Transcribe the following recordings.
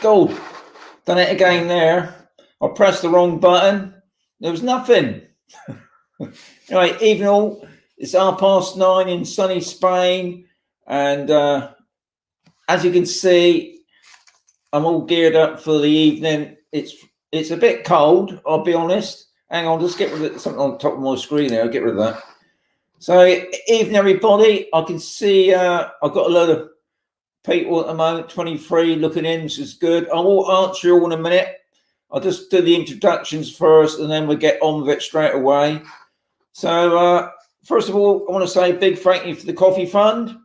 Oh, done it again there. I pressed the wrong button. There was nothing. Anyway, evening all. It's 9:30 in sunny Spain. And as you can see, I'm all geared up for the evening. It's a bit cold, I'll be honest. Hang on, just get rid of something on the top of my screen there. I'll get rid of that. So, evening everybody. I can see I've got a load of people at the moment, 23 looking in, which is good. I will answer you all in a minute. I'll just do the introductions first and then we'll get on with it straight away. So, first of all, I want to say a big thank you for the coffee fund.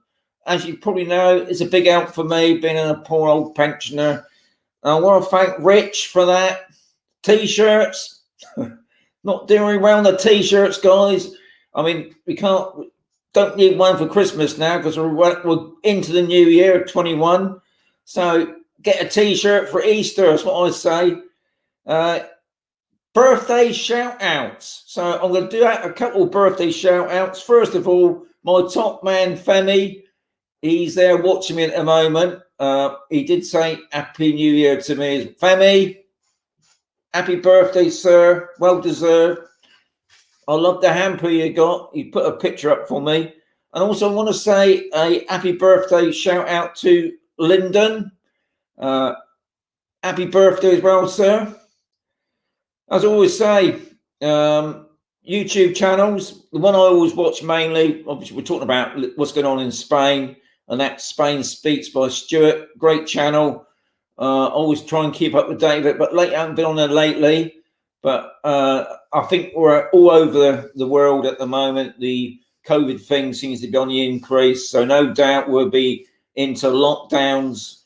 As you probably know, it's a big help for me being a poor old pensioner. I want to thank Rich for that. T-shirts. Not doing well on the T-shirts, guys. I mean, don't need one for Christmas now because we're into the new year, 21. So get a T-shirt for Easter. That's what I say. Birthday shout-outs. So I'm going to do a couple of birthday shout-outs. First of all, my top man, Femi. He's there watching me at the moment. He did say Happy New Year to me. Femi, happy birthday, sir. Well deserved. I love the hamper you got. You put a picture up for me. And also I want to say a happy birthday shout out to Lyndon. Happy birthday as well, sir. As I always say, YouTube channels, the one I always watch mainly, obviously we're talking about what's going on in Spain, and that's Spain Speaks by Stuart. Great channel. Always try and keep up to date with it, but I haven't been on there lately. But I think we're all over the world at the moment. The COVID thing seems to be on the increase. So no doubt we'll be into lockdowns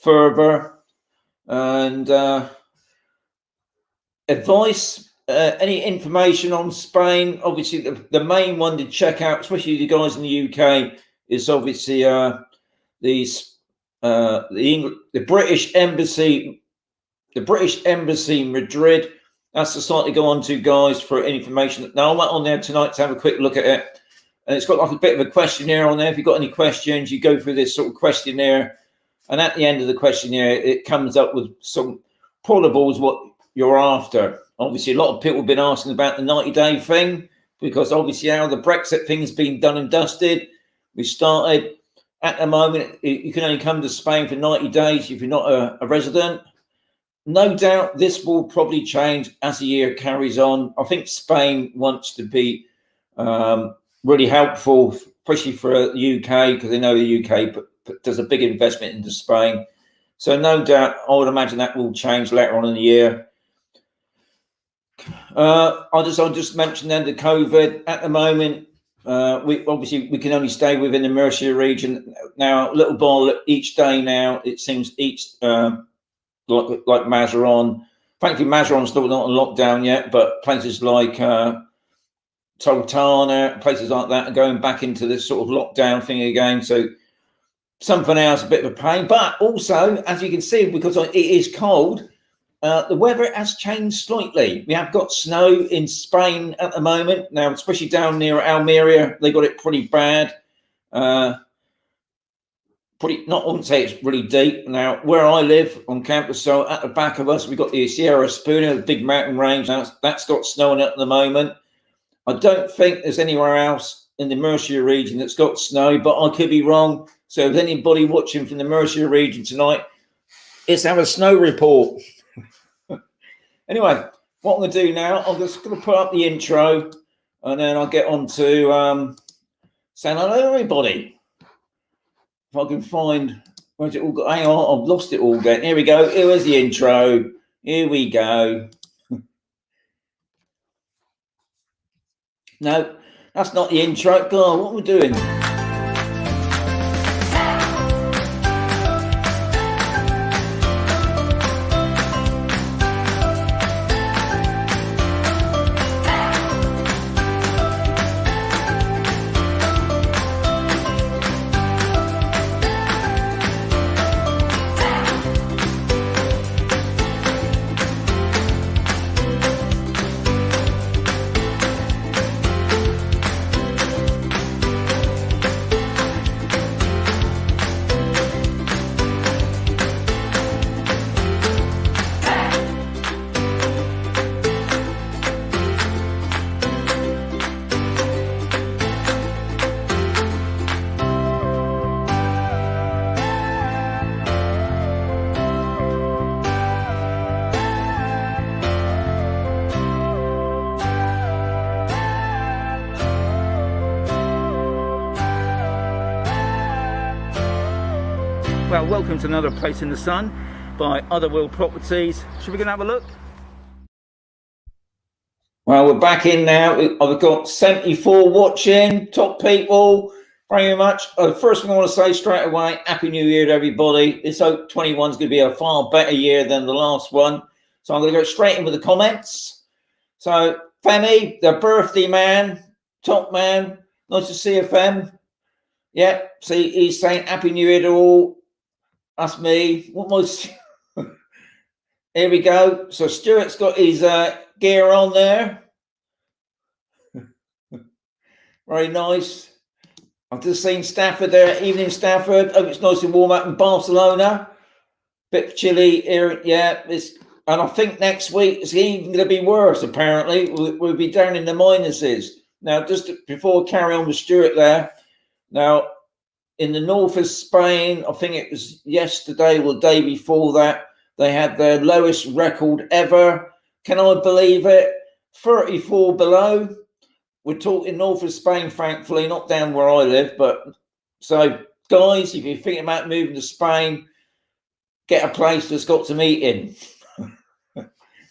further. And advice, any information on Spain, obviously the main one to check out, especially the guys in the UK, is obviously the British Embassy, in Madrid. That's the site to go on to, guys, for any information. Now, I went on there tonight to have a quick look at it. And it's got like a bit of a questionnaire on there. If you've got any questions, you go through this sort of questionnaire. And at the end of the questionnaire, it comes up with some portables, what you're after. Obviously, a lot of people have been asking about the 90-day thing, because obviously how the Brexit thing's been done and dusted. We started, at the moment, you can only come to Spain for 90 days if you're not a resident. No doubt this will probably change as the year carries on. I think Spain wants to be really helpful, especially for the UK, because they know the UK does a big investment into Spain. So no doubt, I would imagine that will change later on in the year. I'll just mention then the COVID. At the moment, we can only stay within the Murcia region now. Little by each day now, it seems like Mazaron. Thankfully, Mazaron's still not on lockdown yet, but places like Sultana, places like that are going back into this sort of lockdown thing again. So something else, a bit of a pain. But also, as you can see, because it is cold, the weather has changed slightly. We have got snow in Spain at the moment now, especially down near Almeria. They got it pretty bad. I wouldn't say it's really deep. Now, where I live on campus, so at the back of us, we've got the Sierra Espuna, the big mountain range. That's got snowing at the moment. I don't think there's anywhere else in the Murcia region that's got snow, but I could be wrong. So if anybody watching from the Murcia region tonight, let's have a snow report. Anyway, what I'm going to do now, I'm just going to put up the intro, and then I'll get on to saying hello, everybody. If I can find, where's it all got? Hang on, I've lost it all again. Here we go. Here was the intro. Here we go. No, that's not the intro. God, what are we doing? Well, welcome to another Place in the Sun by Otherworld Properties. Should we go and have a look? Well, we're back in now. I've got 74 watching, top people, very much. First thing I want to say straight away, Happy New Year to everybody. Let's hope 21 is going to be a far better year than the last one. So I'm going to go straight in with the comments. So, Femi, the birthday man, top man, nice to see you, Fem. Yeah, see, he's saying Happy New Year to all. That's me. What was? Here we go. So Stuart's got his gear on there. Very nice. I've just seen Stafford there. Evening, Stafford. Hope it's nice and warm up in Barcelona. Bit chilly here. Yeah, and I think next week it's even going to be worse. Apparently, we'll be down in the minuses. Now, just before I carry on with Stuart there. Now, in the north of Spain, I think it was yesterday or the day before that, they had their lowest record ever. Can I believe it? 34 below. We're talking north of Spain, thankfully, not down where I live. But so, guys, if you're thinking about moving to Spain, get a place that's got some eating.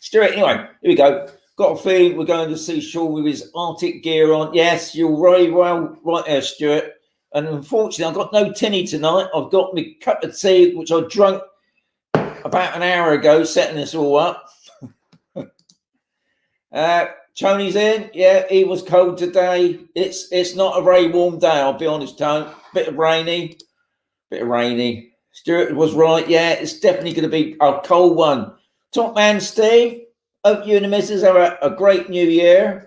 Stuart, anyway, here we go. Got a feeling we're going to see Sean with his Arctic gear on. Yes, you're very well right there, Stuart. And unfortunately, I've got no tinny tonight. I've got my cup of tea, which I drank about an hour ago, setting this all up. Tony's in. Yeah, he was cold today. It's not a very warm day, I'll be honest, Tony. Bit of rainy. Stuart was right. Yeah, it's definitely going to be a cold one. Top man, Steve. Hope you and the missus have a great new year.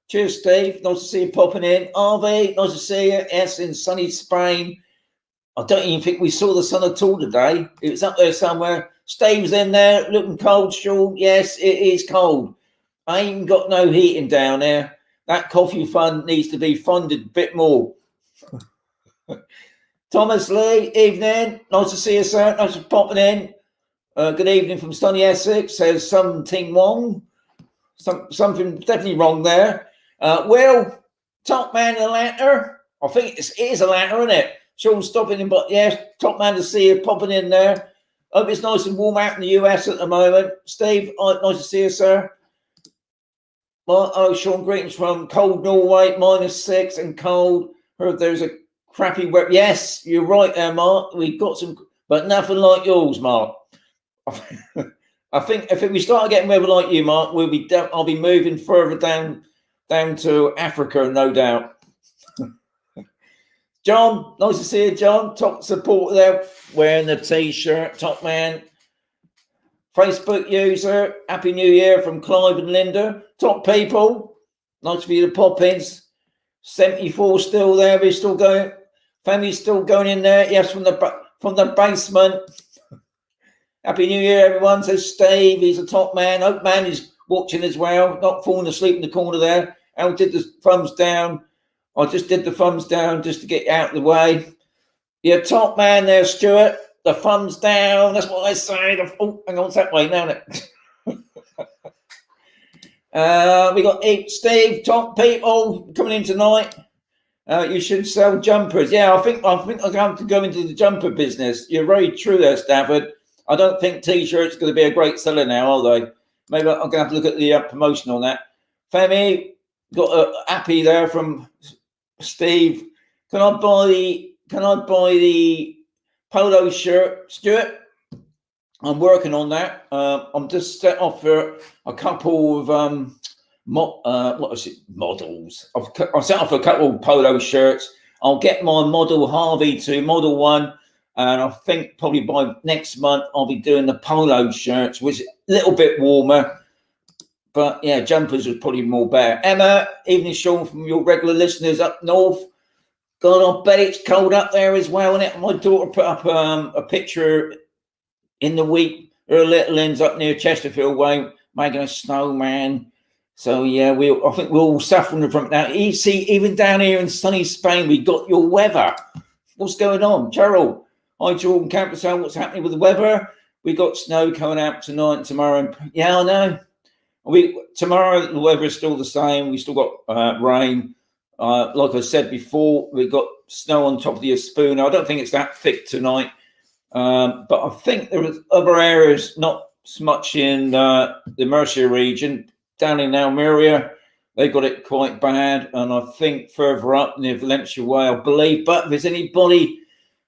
Cheers, Steve. Nice to see you popping in. RV, nice to see you. Yes, in sunny Spain. I don't even think we saw the sun at all today. It was up there somewhere. Steve's in there, looking cold, Sean. Yes, it is cold. I ain't got no heating down there. That coffee fund needs to be funded a bit more. Thomas Lee, evening. Nice to see you, sir. Nice to popping in. Good evening from sunny Essex. Says something wrong. Something definitely wrong there. Will, top man in Atlanta. I think it is Atlanta, isn't it? Sean stopping in, but yes, top man to see you popping in there. Hope it's nice and warm out in the US at the moment. Steve, nice to see you, sir. Oh, Sean, greetings from cold Norway, -6 and cold. Heard there's a crappy weather. Yes, you're right there, Mark. We've got some, but nothing like yours, Mark. I think if we start getting weather like you, Mark, I'll be moving further down to Africa, no doubt. John, nice to see you, John. Top supporter there, wearing the t-shirt, top man. Facebook user, Happy New Year from Clive and Linda. Top people, nice for you to pop in. 74 still there, we're still going. Family's still going in there. Yes, from the basement. Happy New Year, everyone. Says Steve, he's a top man. Oak man is watching as well, not falling asleep in the corner there. Al did the thumbs down. I just did the thumbs down just to get out of the way. Yeah, top man there, Stuart. The thumbs down. That's what I say. Oh, hang on, it's that way now, isn't it? We got Steve, top people coming in tonight. You should sell jumpers. Yeah, I think I'm going to have to go into the jumper business. You're very true there, Stafford. I don't think t-shirts are going to be a great seller now, are they? Maybe I'm going to have to look at the promotion on that. Femi, got a happy there from Steve. Can I buy the polo shirt, Stuart? I'm working on that. I'm just set off for a couple of models. I've set off a couple of polo shirts. I'll get my model Harvey to model one. And I think probably by next month, I'll be doing the polo shirts, which is a little bit warmer. But yeah, jumpers was probably more better. Emma, evening, Sean, from your regular listeners up north. God, I bet it's cold up there as well, isn't it? My daughter put up a picture in the week. Her little ends up near Chesterfield way, making a snowman. So yeah, I think we're all suffering from it now. You see, even down here in sunny Spain, we got your weather. What's going on, Gerald? Hi, Jordan Campus. What's happening with the weather? We got snow coming out tonight and tomorrow. Yeah, I know. Tomorrow the weather is still the same. We still got rain. Like I said before, we've got snow on top of the spoon. I don't think it's that thick tonight. But I think there was other areas, not so much in the Mercia region. Down in Almeria, they got it quite bad, and I think further up near Valencia way, I believe. But if there's anybody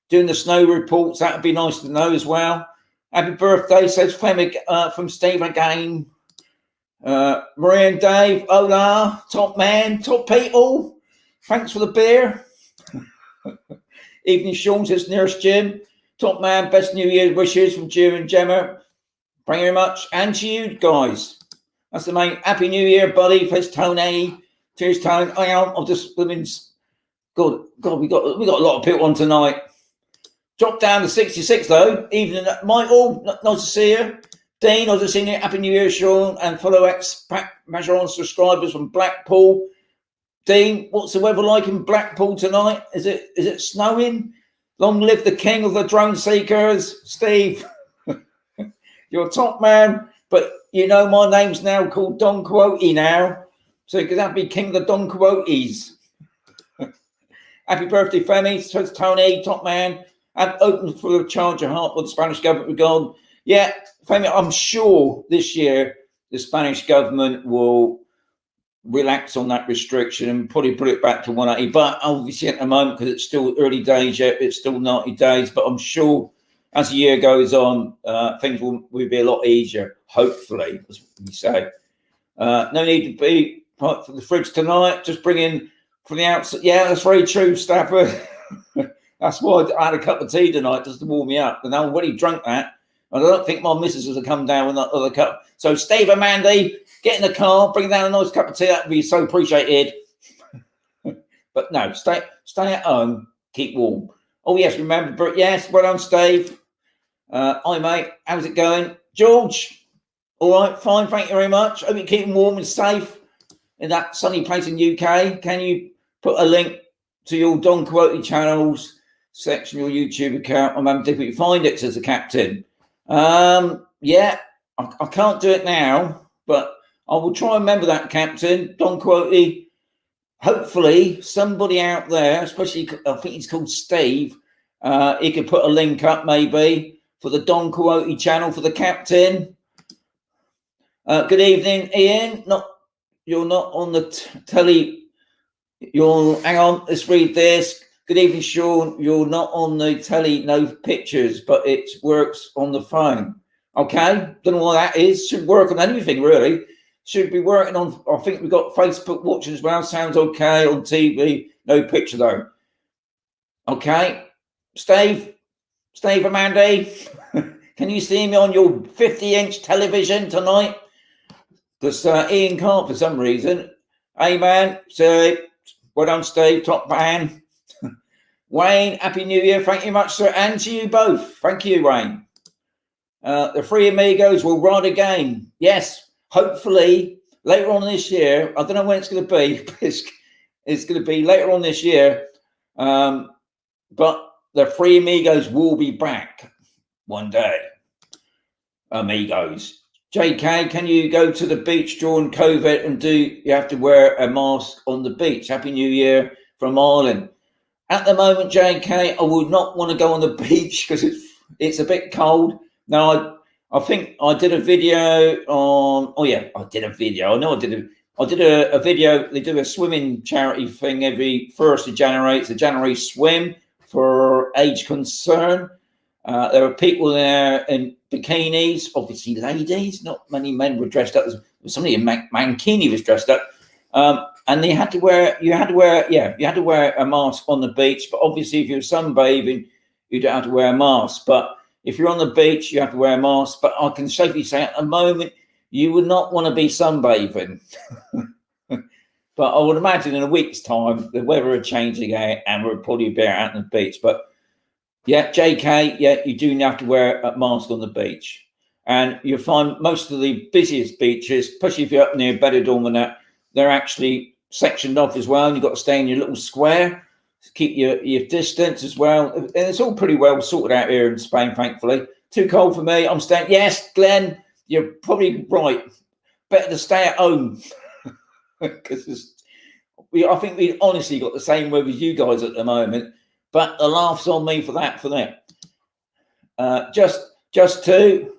doing the snow reports, that would be nice to know as well. Happy birthday, says from Steve again. Maria and Dave, hola, top man, top people. Thanks for the beer. Evening, Sean, says nearest Jim. Top man, best New Year wishes from Jim and Gemma. Thank you very much. And to you guys. That's the main. Happy New Year, buddy. Thanks, Tony. Cheers, Tony. I'll just living. God, we got a lot of people on tonight. Dropped down to 66 though. Evening, Michael. Nice to see you. Dean, nice to see you. Happy New Year, Sean, and fellow Expat Majoron subscribers from Blackpool. Dean, what's the weather like in Blackpool tonight? Is it snowing? Long live the king of the drone seekers, Steve. You're a top man, but you know my name's now called Don Quixote now, so you could have be king of the Don Quixotes. Happy birthday, Femi, says Tony, top man. I've opened for the charge of heart with the Spanish government regard. Yeah, Femi, I'm sure this year the Spanish government will relax on that restriction and probably put it back to 180. But obviously at the moment, because it's still early days yet, it's still 90 days. But I'm sure as the year goes on, things will be a lot easier, hopefully, as we say. No need to be for the fridge tonight. Just bring in from the outside. Yeah, that's very true, Stafford. That's why I had a cup of tea tonight just to warm me up. And I already drunk that. I don't think my missus has come down with that other cup. So, Steve and Mandy, get in the car, bring down a nice cup of tea. That would be so appreciated. But no, stay at home, keep warm. Oh, yes, remember, yes, well done, Steve. Hi, mate. How's it going? George? All right, fine. Thank you very much. Hope you're keeping warm and safe in that sunny place in UK. Can you put a link to your Don Quixote channels section, your YouTube account? I'm having difficulty find it, says the captain. Yeah, I can't do it now, but I will try and remember that, Captain. Don Quixote. Hopefully, somebody out there, especially I think he's called Steve, he could put a link up maybe for the Don Quixote channel for the captain. Good evening, Ian. You're not on the telly. Hang on. Let's read this. Good evening, Sean. You're not on the telly, no pictures, but it works on the phone. Okay. Don't know what that is. Should work on anything really. Should be working on. I think we've got Facebook watching as well. Sounds okay on TV. No picture though. Okay. Steve and Mandy, can you see me on your 50-inch television tonight? Because Ian can't for some reason. Hey man, so well done, Steve, top man. Wayne, Happy New Year. Thank you much, sir. And to you both. Thank you, Wayne. The three amigos will ride again. Yes, hopefully later on this year. I don't know when it's going to be. It's going to be later on this year. But the three amigos will be back one day. Amigos. JK, can you go to the beach during COVID and you have to wear a mask on the beach? Happy New Year from Ireland. At the moment, JK, I would not want to go on the beach because it's a bit cold. Now, I think I did a video on. Oh yeah, I did a video. I know I did a video. They do a swimming charity thing every 1st of January. It's a January swim for age concern. There were people there in bikinis, obviously ladies. Not many men were dressed up. Somebody in mankini was dressed up. And you had to wear a mask on the beach. But obviously, if you're sunbathing, you don't have to wear a mask. But if you're on the beach, you have to wear a mask. But I can safely say at the moment, you would not want to be sunbathing. But I would imagine in a week's time, the weather would change again and we'll probably be out on the beach. But yeah, JK, yeah, you do have to wear a mask on the beach. And you'll find most of the busiest beaches, especially if you're up near Benidorm and that, they're actually sectioned off as well. And you've got to stay in your little square to keep your distance as well. And it's all pretty well sorted out here in Spain, thankfully. Too cold for me. I'm staying. Yes, Glenn, you're probably right. Better to stay at home. Because I think we honestly got the same weather as you guys at the moment. But the laughs on me for that. Just two,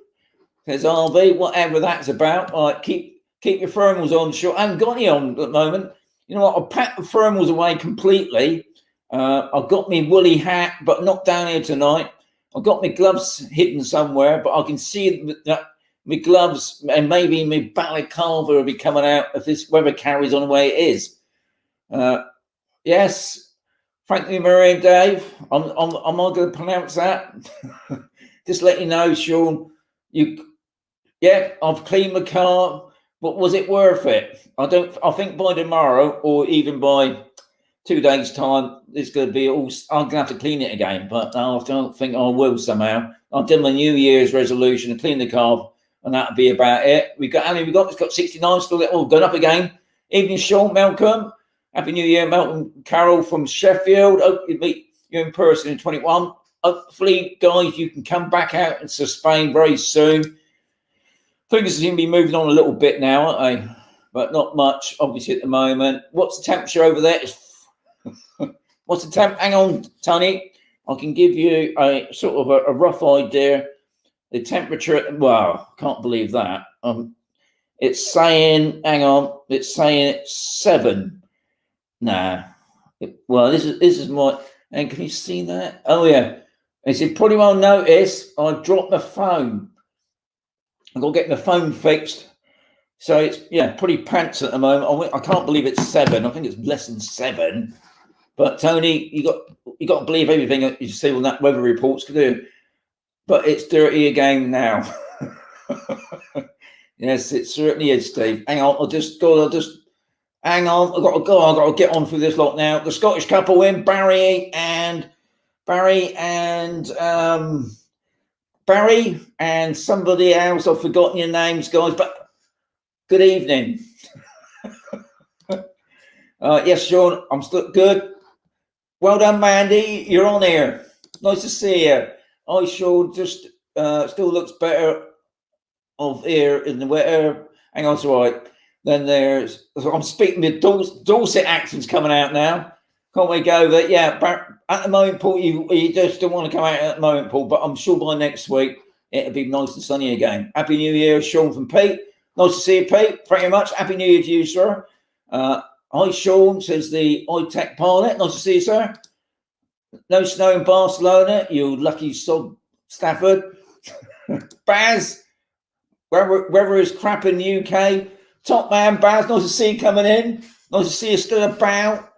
says RV, whatever that's about. All right, keep your thermals on short. I haven't got any on at the moment. You know what? I'll pack the thermals away completely. I've got my woolly hat, but not down here tonight. I've got my gloves hidden somewhere, but I can see that my gloves and maybe my balaclava will be coming out if this weather carries on the way it is. Yes, frankly, Murray and Dave, am I going to pronounce that? Just let you know, Sean. I've cleaned the car, but was it worth it? I think by tomorrow or even by 2 days' time, it's going to be all. I'm going to have to clean it again, but I don't think I will somehow. I've done my New Year's resolution to clean the car, and that'll be about it. It's got 69 still. Going up again. Evening, Sean, Malcolm. Happy New Year, Malcolm. Carol from Sheffield. Hope you meet you in person in 21. Hopefully, guys, you can come back out into Spain very soon. Things seem to be moving on a little bit now, aren't they? But not much, obviously, at the moment. What's the temperature over there? What's the temp? Hang on, Tony. I can give you a sort of a rough idea. The temperature, wow, can't believe that. It's saying, hang on, it's saying it's 7. Nah. This is my, and can you see that? Oh, yeah. As you probably well notice, I dropped my phone. I've got to get my phone fixed. So it's, pretty pants at the moment. I can't believe it's 7. I think it's less than 7. But Tony, you got to believe everything you see on that weather reports to do. But it's dirty again now. Yes, it certainly is, Steve. Hang on, hang on. I've got to go. I've got to get on through this lot now. The Scottish couple win. Barry and somebody else. I've forgotten your names, guys. But good evening. Yes, Sean, I'm still good. Well done, Mandy. You're on here. Nice to see you. I sure just still looks better of here in the weather. Hang on, it's all right. Then I'm speaking with Dorset accents coming out now. Can't we go there? Yeah, at the moment, Paul, you just don't want to come out at the moment, Paul, but I'm sure by next week it'll be nice and sunny again. Happy New Year, Sean from Pete. Nice to see you, Pete. Thank you very much. Happy New Year to you, sir. Hi, Sean, says the iTech pilot. Nice to see you, sir. No snow in Barcelona, you lucky sod, Stafford. Baz, weather is crap in the UK. Top man, Baz, nice to see you coming in. Nice to see you still about.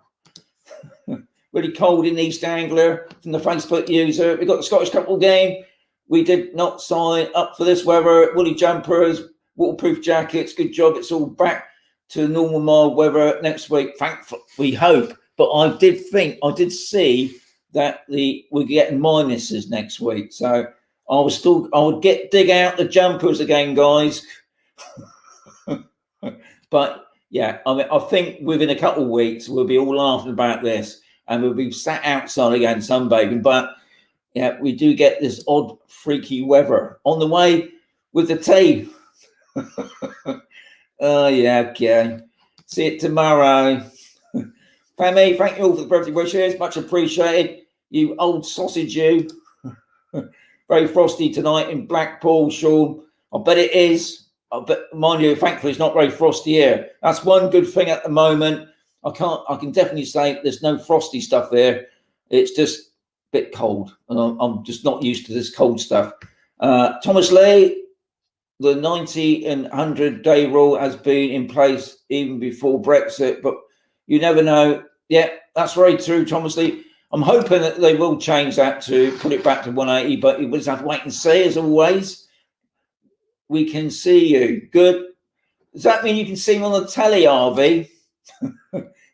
Really cold in East Anglia from the Facebook user. We've got the Scottish couple game. We did not sign up for this weather. Woolly jumpers, waterproof jackets. Good job. It's all back to normal mild weather next week. Thankfully, we hope. But I did see that we're getting minuses next week. So I would dig out the jumpers again, guys. But yeah, I think within a couple of weeks we'll be all laughing about this and we'll be sat outside again sunbathing. But yeah, we do get this odd, freaky weather on the way with the tea. Oh yeah, okay. See you tomorrow. Pammy, thank you all for the birthday wishes. Much appreciated. You old sausage, you. Very frosty tonight in Blackpool, Sean. I bet it is. But mind you, thankfully, it's not very frosty here. That's one good thing at the moment. I can definitely say there's no frosty stuff there. It's just a bit cold. And I'm just not used to this cold stuff. Thomas Lee, the 90 and 100-day rule has been in place even before Brexit, but you never know. Yeah, that's very true, Thomas Lee. I'm hoping that they will change that to put it back to 180, but you just have to wait and see, as always. We can see you. Good. Does that mean you can see me on the telly, RV?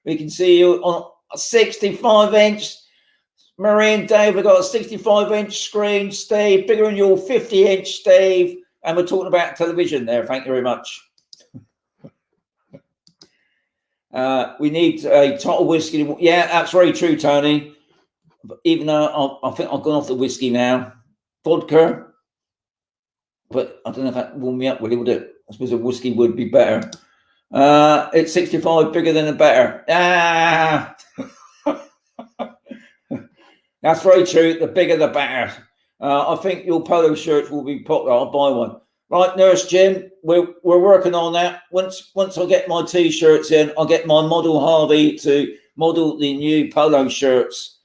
We can see you on a 65-inch. Marie and Dave have got a 65-inch screen, Steve, bigger than your 50-inch, Steve. And we're talking about television there. Thank you very much. We need a total whiskey. Yeah, that's very true, Tony. But even though I think I've gone off the whiskey now, vodka. But I don't know if that warm me up. Would it? I suppose a whiskey would be better. It's 65, bigger than a better. That's very true. The bigger, the better. I think your polo shirts will be popular. I'll buy one. Right, Nurse Jim, we're working on that. Once I get my t-shirts in, I'll get my model Harvey to model the new polo shirts,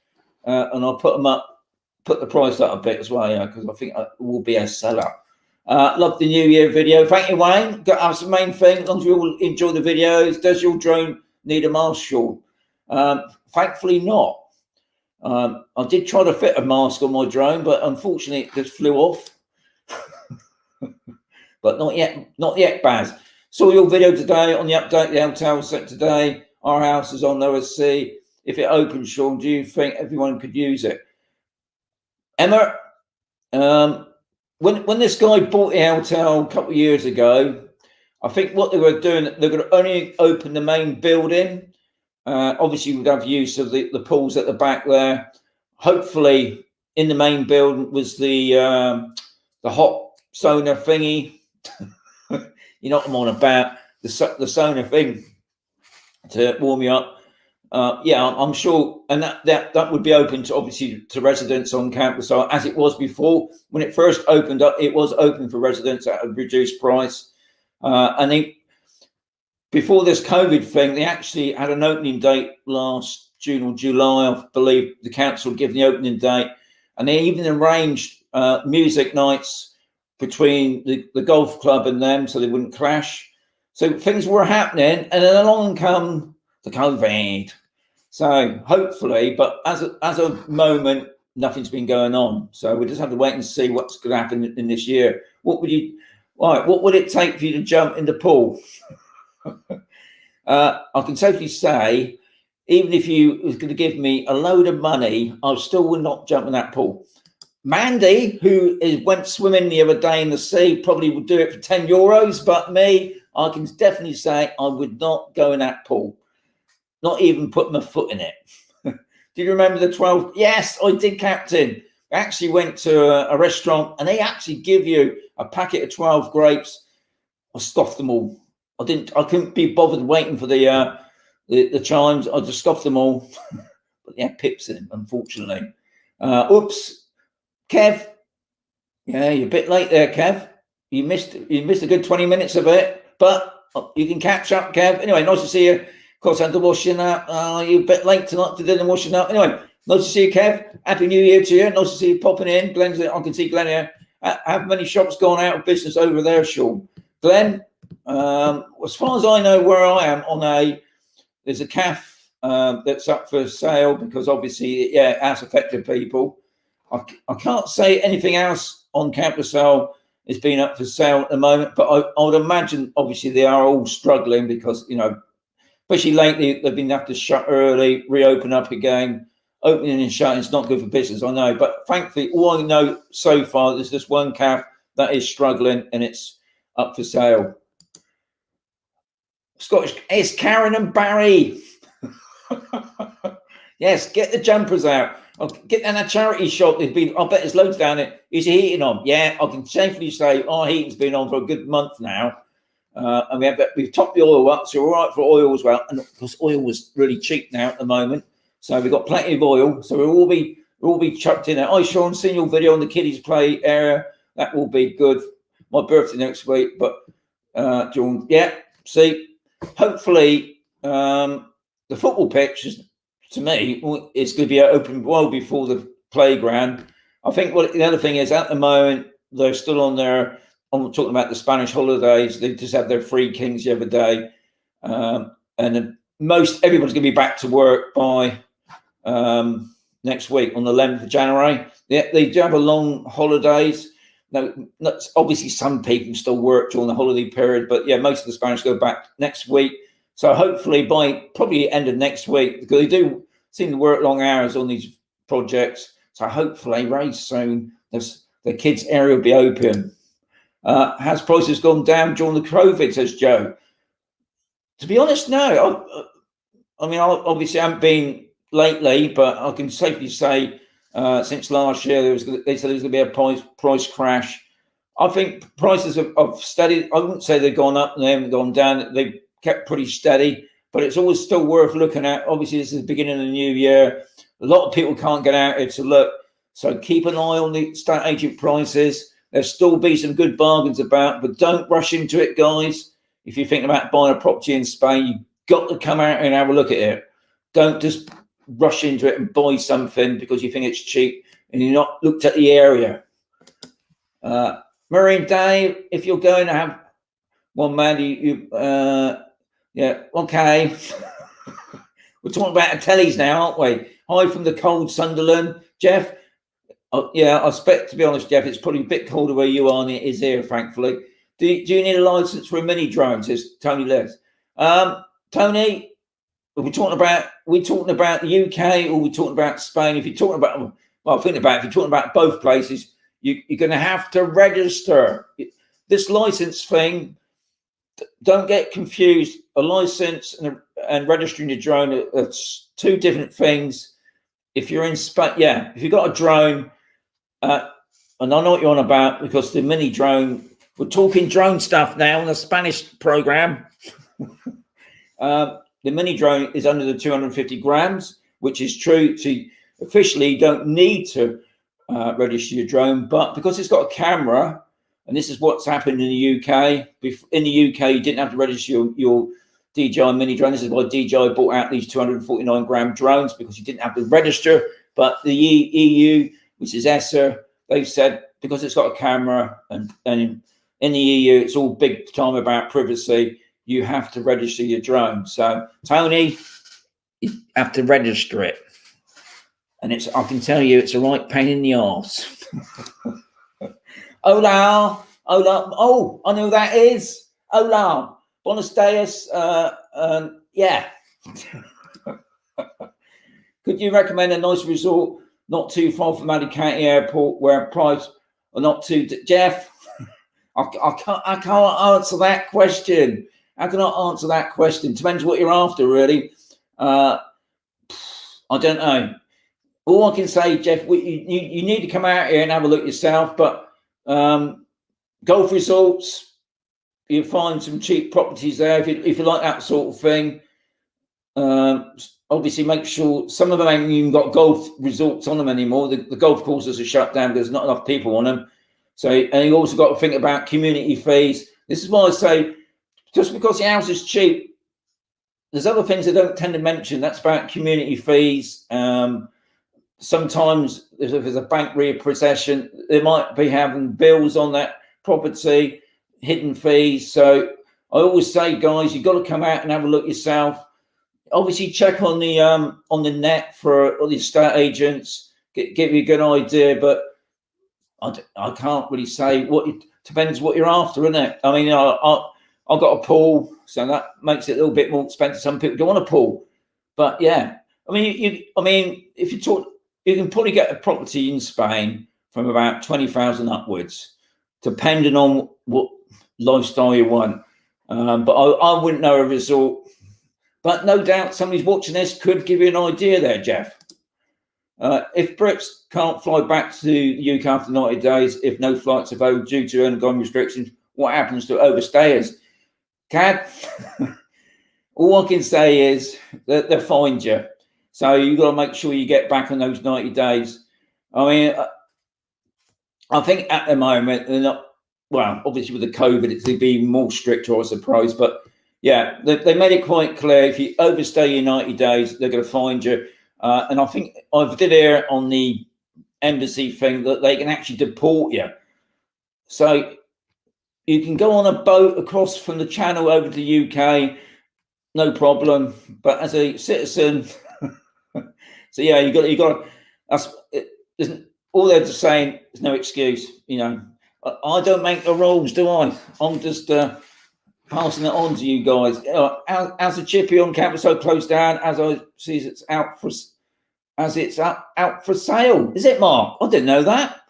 and I'll put them up, put the price up a bit as well, yeah, because I think it will be a seller. Love the New Year video. Thank you, Wayne. That's the main thing. As long as we all enjoy the videos. Does your drone need a mask, Sean? Thankfully not. I did try to fit a mask on my drone, but unfortunately it just flew off. But not yet, Baz. Saw your video today on the update. The hotel set today. Our house is on OSC. If it opens, Sean, do you think everyone could use it? Emma, when this guy bought the hotel a couple of years ago, I think what they were doing, they're going to only open the main building. Obviously, we'd have use of the pools at the back there. Hopefully, in the main building was the hot sauna thingy. You know what I'm on about, the sauna thing to warm you up. Yeah, I'm sure, and that would be open to obviously to residents on campus. So as it was before, when it first opened up, it was open for residents at a reduced price. And before this COVID thing, they actually had an opening date last June or July. I believe the council had given the opening date, and they even arranged music nights between the golf club and them, so they wouldn't clash. So things were happening, and then along come the COVID. So hopefully, but as a moment, nothing's been going on. So we just have to wait and see what's going to happen in this year. What would it take for you to jump in the pool? I can safely say, even if you was going to give me a load of money, I still would not jump in that pool. Mandy, who went swimming the other day in the sea, probably would do it for 10 euros. But me, I can definitely say I would not go in that pool. Not even put my foot in it. Do you remember the 12? Yes, I did, Captain. I actually went to a restaurant and they actually give you a packet of 12 grapes. I scoffed them all. I couldn't be bothered waiting for the chimes. I just scoffed them all. But they had pips in them, unfortunately. Oops. Kev, yeah, you're a bit late there, Kev. You missed a good 20 minutes of it, but you can catch up, Kev. Anyway, nice to see you. Of course, I had the washing up. You're a bit late tonight to do the washing up. Anyway, nice to see you, Kev. Happy New Year to you. Nice to see you popping in. Glenn's, I can see Glenn here. Have many shops gone out of business over there, Sean? Glenn, as far as I know, where I am there's a cafe that's up for sale because obviously, yeah, it has affected people. I can't say anything else on campus sale is being up for sale at the moment, but I would imagine obviously they are all struggling because, you know, especially lately they've been have to shut early, reopen up again. Opening and shutting is not good for business, I know, but thankfully all I know so far there's this one cafe that is struggling and it's up for sale. Scottish, it's Karen and Barry. Yes, get the jumpers out. I'll get down a charity shop. I bet there's loads down it. Is the heating on? Yeah, I can safely say our heating's been on for a good month now. And we've topped the oil up, so we're all right for oil as well. And of course, oil was really cheap now at the moment. So we've got plenty of oil. So we'll all be chucked in there. Hi, Sean, seen your video on the kiddies play area. That will be good. My birthday next week. But John, yeah, see, hopefully the football pitch is, to me, it's going to be open well before the playground. I think the other thing is at the moment, they're still on their, I'm talking about the Spanish holidays. They just had their Free Kings the other day. And everybody's going to be back to work by next week on the 11th of January. They do have a long holidays. Now, obviously, some people still work during the holiday period, but yeah, most of the Spanish go back next week. So hopefully by probably end of next week, because they do seem to work long hours on these projects. So hopefully very soon the kids' area will be open. Has prices gone down during the COVID, says Joe? To be honest, no. I mean, I obviously haven't been lately, but I can safely say since last year, they said there was going to be a price crash. I think prices have steadied. I wouldn't say they've gone up and they haven't gone down. They've kept pretty steady, but it's always still worth looking at. Obviously, this is the beginning of the new year. A lot of people can't get out here to look. So keep an eye on the estate agent prices. There'll still be some good bargains about, but don't rush into it, guys. If you're thinking about buying a property in Spain, you've got to come out and have a look at it. Don't just rush into it and buy something because you think it's cheap and you're not looked at the area. Murray and Dave, if you're going to have one man, yeah, okay. We're talking about the tellies now, aren't we? Hi from the cold Sunderland. Jeff, yeah, I expect, to be honest, Jeff, it's probably a bit colder where you are than it is here, thankfully. Do you need a license for a mini drone? Says Tony Les. Tony, are we talking about the UK or are we talking about Spain? If you're talking about, well, think about it, if you're talking about both places, you're going to have to register. This license thing, don't get confused. A license and registering your drone, it's two different things. If you're in Spain, yeah, if you've got a drone, and I know what you're on about because the mini drone, we're talking drone stuff now on the Spanish program. The mini drone is under the 250 grams, which is true. So officially, you don't need to register your drone, but because it's got a camera, and this is what's happened in the UK. In the UK, you didn't have to register your DJI mini drone. This is why DJI bought out these 249 gram drones, because you didn't have to register. But the EU, which is ESA, they've said because it's got a camera, and in the EU, it's all big time about privacy. You have to register your drone. So, Tony, you have to register it. And I can tell you, it's a right pain in the arse. Hola. Oh, I know who that is. Hola. Buenos dias. Yeah. Could you recommend a nice resort not too far from Alicante Airport where price are not too... Jeff, I can't answer that question. How can I answer that question? Depends what you're after, really. I don't know. All I can say, Jeff, you need to come out here and have a look yourself. But golf resorts, you'll find some cheap properties there if you like that sort of thing. Obviously, make sure some of them haven't even got golf resorts on them anymore. The golf courses are shut down because there's not enough people on them. So, and you also got to think about community fees. This is why I say, just because the house is cheap, there's other things I don't tend to mention. That's about community fees. Sometimes if there's a bank repossession, they might be having bills on that property, hidden fees. So I always say, guys, you've got to come out and have a look yourself. Obviously, check on the net for all the estate agents, give you a good idea. But I can't really say what. It depends what you're after, isn't it? I mean, I've got a pool, so that makes it a little bit more expensive. Some people don't want a pool, but yeah, I mean, if you talk, you can probably get a property in Spain from about 20,000 upwards, depending on what lifestyle you want. But I wouldn't know a resort. But no doubt somebody's watching this could give you an idea there, Jeff. If Brits can't fly back to the UK after 90 days, if no flights are available due to ongoing restrictions, what happens to overstayers? Cad, all I can say is that they'll find you. So you've got to make sure you get back on those 90 days. I mean, I think at the moment, they're not, well, obviously with the COVID, it's going to be more stricter, I suppose. But yeah, they made it quite clear. If you overstay your 90 days, they're going to find you. And I think I did hear on the embassy thing that they can actually deport you. So you can go on a boat across from the Channel over to the UK, no problem. But as a citizen, so yeah, you got. All they're just saying is no excuse. You know, I don't make the rules, do I? I'm just passing it on to you guys. As a chippy on campus so close down, as I see it's out for sale. Is it, Mark? I didn't know that.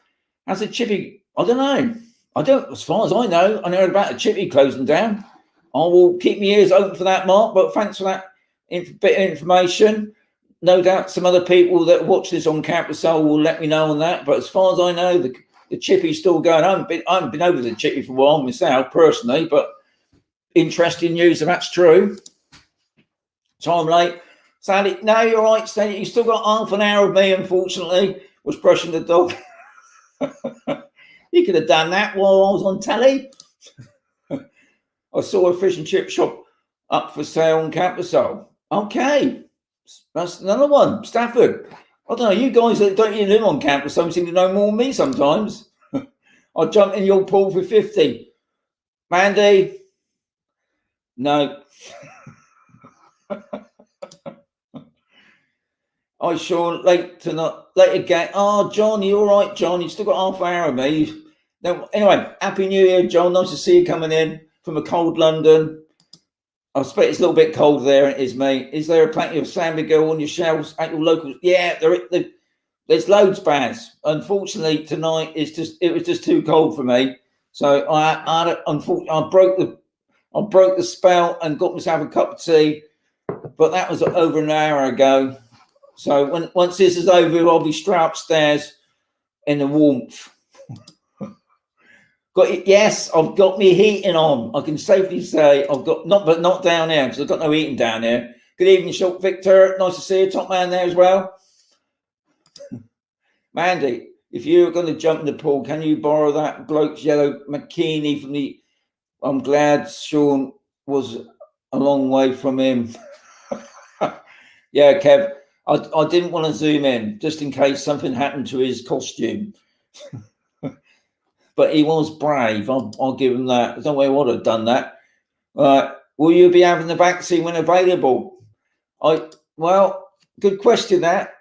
As a chippy, I don't know. As far as I know about a chippy closing down. I will keep my ears open for that, Mark. But thanks for that bit of information. No doubt some other people that watch this on Campus Soul will let me know on that. But as far as I know, the chippy's still going. I haven't been over the chippy for a while myself, personally, but interesting news if that's true. So I'm late. Sally, no, you're right, Sally. You still got half an hour of me, unfortunately. was brushing the dog. You could have done that while I was on telly. I saw a fish and chip shop up for sale on Campbell. Okay, that's another one. Stafford. I don't know, you guys that don't even live on campus seem to know more than me sometimes. I'll jump in your pool for 50. Mandy? No. I sure late again. Oh, John, you all right, John? You still got half an hour of me. No, anyway, Happy New Year, John. Nice to see you coming in from a cold London. I expect it's a little bit cold there, it is, mate. Is there plenty of Sandy Girl on your shelves at your locals? Yeah, there's loads, Baz. Unfortunately, tonight it was just too cold for me. So I broke the spell and got myself a cup of tea, but that was over an hour ago. So once this is over, I'll be straight upstairs in the warmth. Yes, I've got me heating on. I can safely say I've got but not down there because I've got no heating down there. Good evening, Short Victor. Nice to see you, top man there as well. Mandy, if you're going to jump in the pool, can you borrow that bloke's yellow bikini from the? I'm glad Sean was a long way from him. Yeah, Kev, I didn't want to zoom in just in case something happened to his costume. But he was brave. I'll give him that. I don't know why I would have done that. Will you be having the vaccine when available? Well, good question. That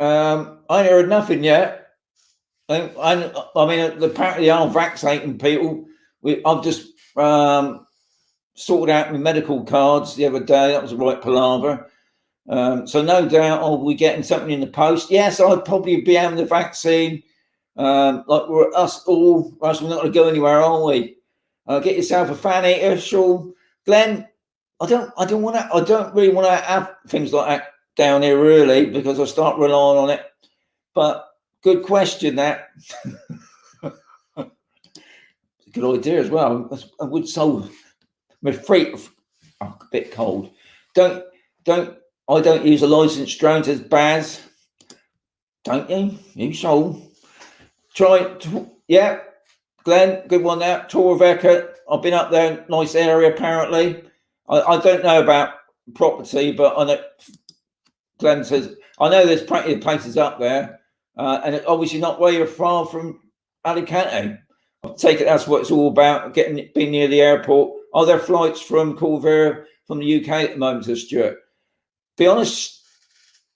I ain't heard nothing yet. I mean, apparently they are vaccinating people. I've just sorted out my medical cards the other day. That was a right palaver. So no doubt I'll be getting something in the post. Yes, I'd probably be having the vaccine. Like we're us all, we're not going to go anywhere, are we? Get yourself a fan eater, Sean. Glenn, I don't really want to have things like that down here, really, because I start relying on it. But good question, that. Good idea as well. I would solve my freight. A bit cold. I don't use a licensed drone, says Baz. Don't you? You sold. Yeah, Glenn, good one there. Tour of Eckert. I've been up there, nice area apparently. I don't know about property, but I know Glenn says I know there's plenty of places up there, and it's obviously not very far from Alicante. I take it that's what it's all about, being near the airport. Are there flights from Corvair from the UK at the moment, says Stuart? Be honest,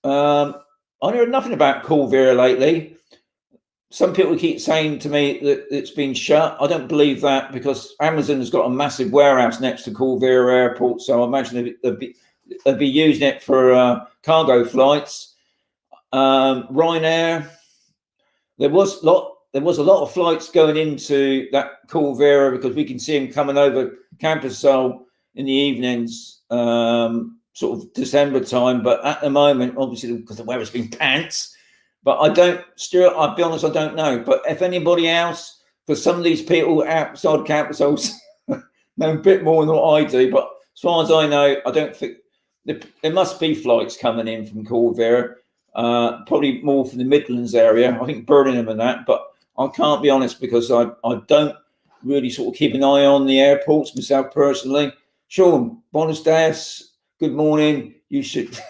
I heard nothing about Corvair lately. Some people keep saying to me that it's been shut. I don't believe that because Amazon has got a massive warehouse next to Corvair Airport, so I imagine they'll be using it for cargo flights. Ryanair, there was a lot of flights going into that Corvair because we can see them coming over Campasol in the evenings, sort of December time. But at the moment, obviously because the weather's been pants. But Stuart, I'll be honest, I don't know. But if anybody else, for some of these people outside campuses know a bit more than what I do. But as far as I know, I don't think there must be flights coming in from Corvair, probably more from the Midlands area. I think Birmingham and that. But I can't be honest because I don't really sort of keep an eye on the airports myself personally. Sean, Buenos Dias, good morning. You should...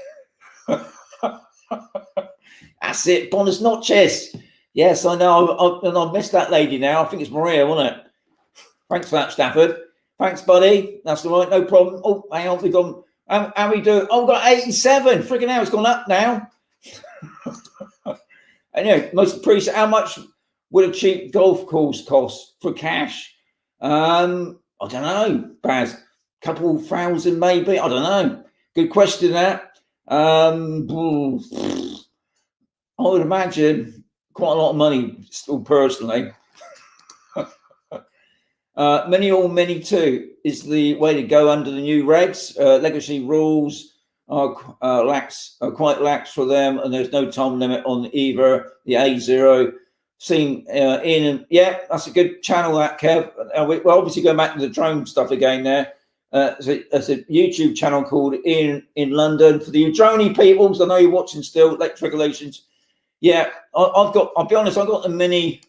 That's it, Buenos noches. Yes, I know. I missed that lady now. I think it's Maria, wasn't it? Thanks for that, Stafford. Thanks, buddy. That's all right, no problem. Oh, hang on, we've gone. How we doing? Oh, we've got 87. Freaking hell, it's gone up now. Anyway, most appreciate. How much would a cheap golf course cost for cash? I don't know, Baz. Couple thousand, maybe. I don't know. Good question, that. I would imagine quite a lot of money still personally. Many two is the way to go under the new regs. Legacy rules are quite lax for them, and there's no time limit on either the A0. Seen Ian, and yeah, that's a good channel, that Kev. We're obviously going back to the drone stuff again there. There's a YouTube channel called Ian in London for the drone people. So I know you're watching still. Electric Relations. Yeah, I'll be honest, I've got the Mini,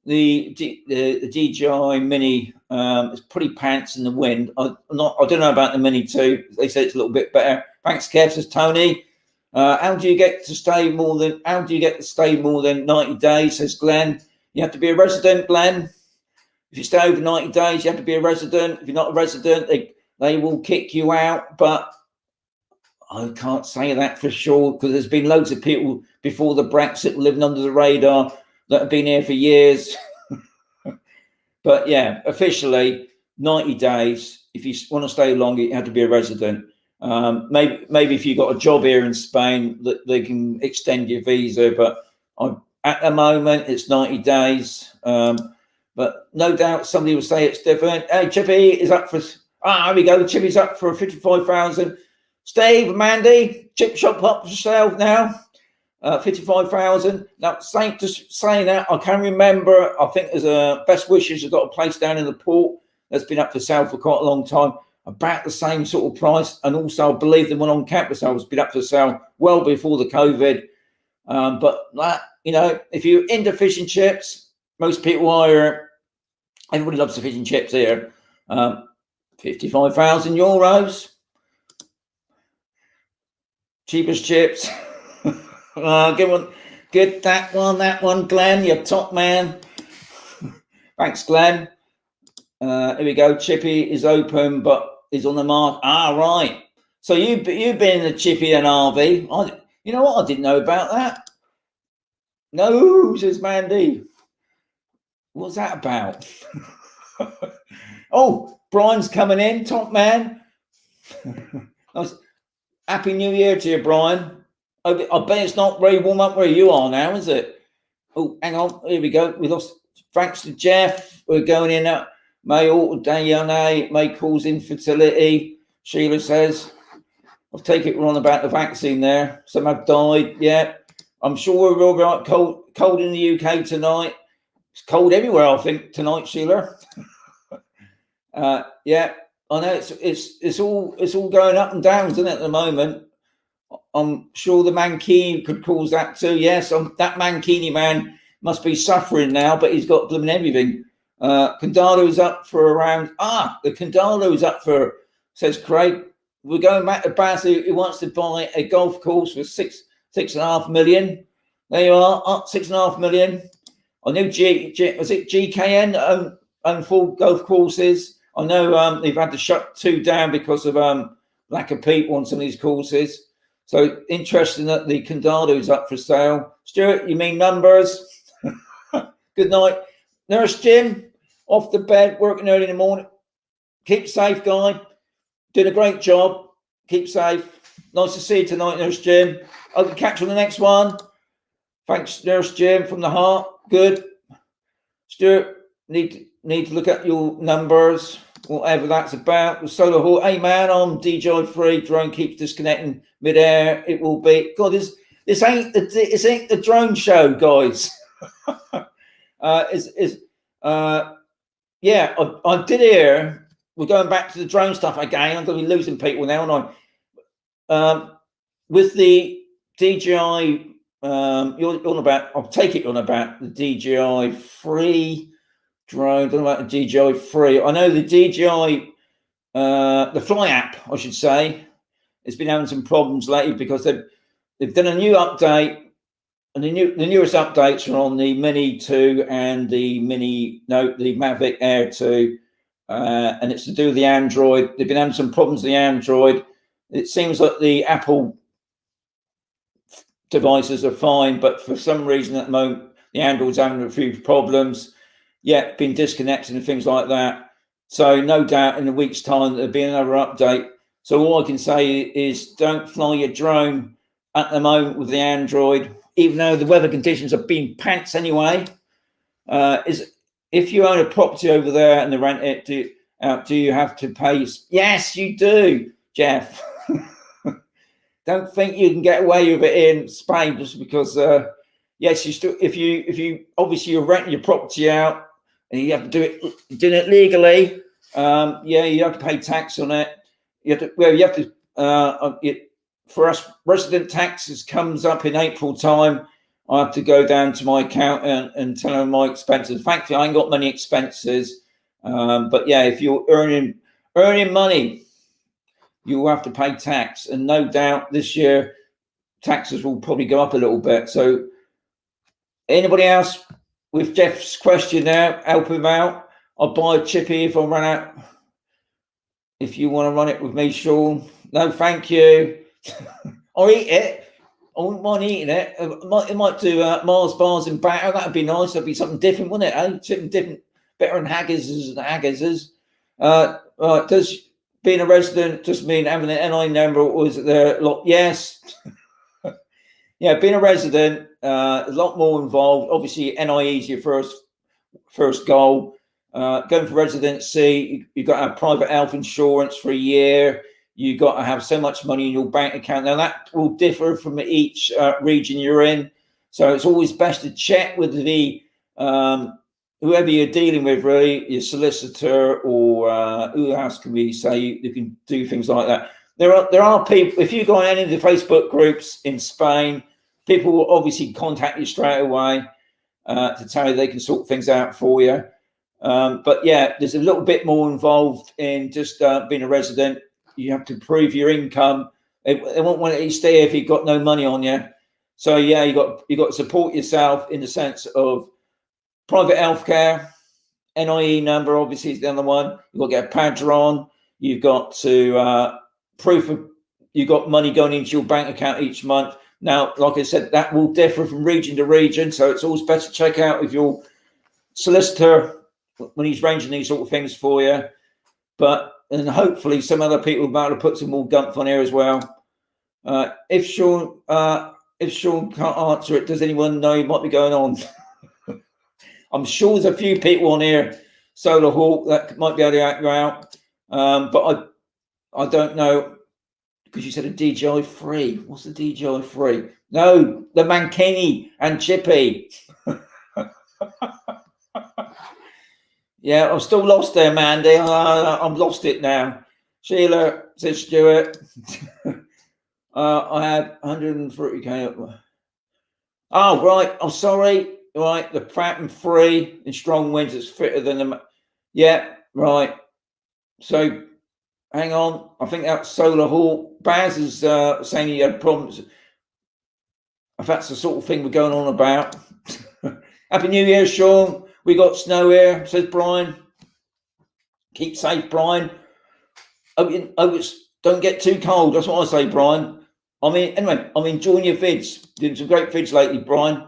the DJI Mini. It's pretty pants in the wind. I don't know about the Mini 2. They say it's a little bit better. Thanks, Kev, says Tony. How do you get to stay more than 90 days, says Glenn. You have to be a resident, Glenn. If you stay over 90 days, you have to be a resident. If you're not a resident, they will kick you out. But I can't say that for sure, because there's been loads of people before the Brexit living under the radar that have been here for years. But yeah, officially 90 days. If you want to stay longer, you have to be a resident. Maybe if you've got a job here in Spain, that they can extend your visa. But at the moment, it's 90 days. But no doubt somebody will say it's different. Hey, Chippy is up for... here we go. Chippy's up for 55,000. Steve, Mandy, chip shop up for sale now. 55,000. Now, saying that, I can remember, I think there's a Best Wishes has got a place down in the port that's been up for sale for quite a long time, about the same sort of price. And also, I believe the one on campus has been up for sale well before the COVID. But that, if you're into fish and chips, most people are. Everybody loves the fish and chips here. 55,000 euros. Cheapest chips. Good one. Good, that one, Glenn. You're top man. Thanks, Glenn. Here we go. Chippy is open, but is on the mark. Right. So you've been in a Chippy and RV. You know what? I didn't know about that. No, says Mandy. What's that about? Oh, Brian's coming in, top man. Happy New Year to you, Brian. I bet it's not very warm up where you are now, is it? Oh, hang on. Here we go. We lost. Thanks to Jeff. We're going in at May Diana. May cause infertility. Sheila says. I take it we're on about the vaccine there. Some have died. Yeah. I'm sure we're all right. Cold in the UK tonight. It's cold everywhere, I think, tonight, Sheila. Yeah. I know it's all going up and down, isn't it, at the moment? I'm sure the Mankini could cause that too. Yes, that Mankini man must be suffering now, but he's got blooming everything. Condalo's up for around. The Condalo's up for, says Craig. We're going back to Baz, who wants to buy a golf course for 6.5 million. There you are, up 6.5 million. I knew was it GKN own full golf courses. I know they've had to shut 2 down because of lack of people on some of these courses. So interesting that the Condalo's up for sale. Stuart, you mean numbers? Good night. Nurse Jim, off the bed, working early in the morning. Keep safe, guy. Doing a great job. Keep safe. Nice to see you tonight, Nurse Jim. Hope to catch you on the next one. Thanks, Nurse Jim, from the heart. Good. Stuart, need to look at your numbers, whatever that's about. The solar hall. Hey man, I'm DJI free. Drone keeps disconnecting mid-air. It will be. God, this ain't the drone show, guys. Yeah, I did hear. We're going back to the drone stuff again. I'm going to be losing people now, aren't I? With the DJI, you're on about. I'll take it on about the DJI free drone. Don't know about the DJI free. I know the DJI, the Fly app, I should say, has been having some problems lately because they've done a new update, and the newest updates are on the Mini 2 and the Mavic Air 2, and it's to do with the Android. They've been having some problems with the Android. It seems like the Apple devices are fine, but for some reason at the moment the Android's having a few problems. Yeah, been disconnected and things like that. So no doubt in a week's time there'll be another update. So all I can say is don't fly your drone at the moment with the Android, even though the weather conditions have been pants anyway. If you own a property over there and they rent it, do you have to pay? Yes, you do, Jeff. Don't think you can get away with it in Spain just because. Yes, you still. If you obviously you're renting your property out and you have to do it legally. Yeah, you have to pay tax on it. You have to. For us, resident taxes comes up in April time. I have to go down to my accountant and tell them my expenses. Thankfully, I ain't got many expenses. But yeah, if you're earning money, you will have to pay tax. And no doubt this year, taxes will probably go up a little bit. So anybody else with Jeff's question now, help him out. I'll buy a chippy if I run out. If you want to run it with me, Sean. No, thank you. I'll eat it. I wouldn't mind eating it. It might do Mars bars and batter. That'd be nice. That'd be something different, wouldn't it? Something different, better than haggises. Right, does being a resident just mean having an NI number, or is it there? Yes. Yeah, being a resident, a lot more involved. Obviously, NIE is your first goal. Going for residency, you've got to have private health insurance for a year. You've got to have so much money in your bank account. Now, that will differ from each region you're in. So it's always best to check with the whoever you're dealing with, really, your solicitor, or who else can we say you can do things like that. There are people, if you go on any of the Facebook groups in Spain, people will obviously contact you straight away to tell you they can sort things out for you. But yeah, there's a little bit more involved in just being a resident. You have to prove your income. They won't want you to stay if you've got no money on you. So yeah, you got to support yourself in the sense of private healthcare, NIE number obviously is the other one. You've got to get a padron. You've got to proof of you've got money going into your bank account each month. Now, like I said, that will differ from region to region. So it's always best to check out with your solicitor when he's arranging these sort of things for you. And hopefully some other people will be able to put some more gumph on here as well. If Sean can't answer it, does anyone know what might be going on? I'm sure there's a few people on here, Solar Hawk, that might be able to help you out. But I don't know, because you said a DJI free. What's the DJI free? No, the Mankini and Chippy. Yeah, I'm still lost there, Mandy. I'm lost it now. Sheila, says Stuart. I had 130k. Oh, right. I'm sorry. Right, the fat and free in strong winds is fitter than them. Yeah, right. So, hang on. I think that's Solar Hawk. Baz is saying he had problems. If that's the sort of thing we're going on about. Happy New Year, Sean. We got snow here, says Brian. Keep safe, Brian. Don't get too cold. That's what I say, Brian. Anyway, I'm enjoying your vids. Doing some great vids lately, Brian.